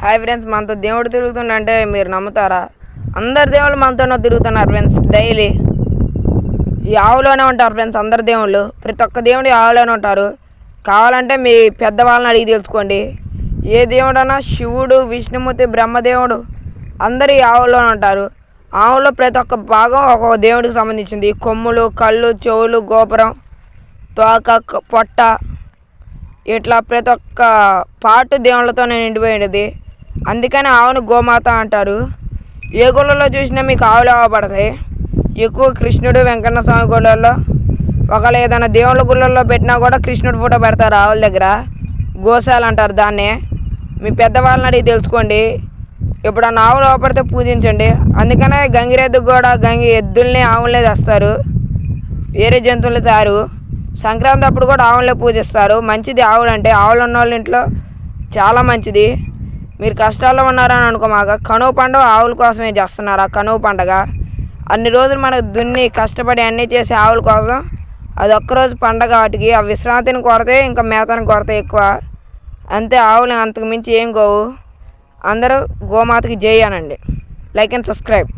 Hi friends, మనతో దేవుడు తిరుగుతుండంటే మీరు నమ్ముతారా? అందరు దేవుళ్ళు మనతోనే తిరుగుతున్నారు ఫ్రెండ్స్. డైలీ ఈ ఆవులోనే ఉంటారు ఫ్రెండ్స్. అందరు దేవుళ్ళు, ప్రతి ఒక్క దేవుడు ఆవులోనే ఉంటారు. కావాలంటే మీ పెద్దవాళ్ళని అడిగి తెలుసుకోండి. ఏ దేవుడన్నా శివుడు, విష్ణుమూర్తి, బ్రహ్మదేవుడు అందరు ఈ ఆవులోనే ఉంటారు. ఆవులో ప్రతి ఒక్క భాగం ఒక్కొక్క దేవుడికి సంబంధించింది. కొమ్ములు, కళ్ళు, చెవులు, గోపురం, తోక, పొట్ట, ఇట్లా ప్రతి ఒక్క పాటు దేవుళ్ళతో నిండిపోయినది. అందుకని ఆవును గోమాత అంటారు. ఏ గుళ్ళలో చూసినా మీకు ఆవులు అవపడతాయి. ఎక్కువ కృష్ణుడు, వెంకన్న స్వామి గుళ్ళల్లో, ఒకవేళ ఏదైనా దేవుళ్ళ గుళ్ళల్లో పెట్టినా కూడా కృష్ణుడు ఫోటో పెడతారు ఆవుల దగ్గర. గోశాల అంటారు దాన్నే. మీ పెద్దవాళ్ళని అడిగి తెలుసుకోండి. ఎప్పుడన్నా ఆవులు అవపడితే పూజించండి. అందుకనే గంగిరెద్దుకు కూడా ఎద్దుల్ని ఆవులనే తెస్తారు, వేరే జంతువులు తారు. సంక్రాంతి అప్పుడు కూడా ఆవులనే పూజిస్తారు. మంచిది ఆవులు అంటే. ఆవులు ఉన్న వాళ్ళ ఇంట్లో చాలా మంచిది. మీరు కష్టాల్లో ఉన్నారని అనుకోమాక, కనువ పండుగ ఆవుల కోసమే చేస్తున్నారు. ఆ కనువ పండుగ అన్ని రోజులు మనకు దున్ని కష్టపడి అన్నీ చేసే ఆవుల కోసం అది ఒక్కరోజు పండగ. వాటికి ఆ విశ్రాంతిని కొరతే, ఇంకా మేతని కొరతే ఎక్కువ. అంతే, ఆవులు అంతకు మించి ఏం గోవు. అందరూ గోమాతకి జై అనండి. Like and subscribe.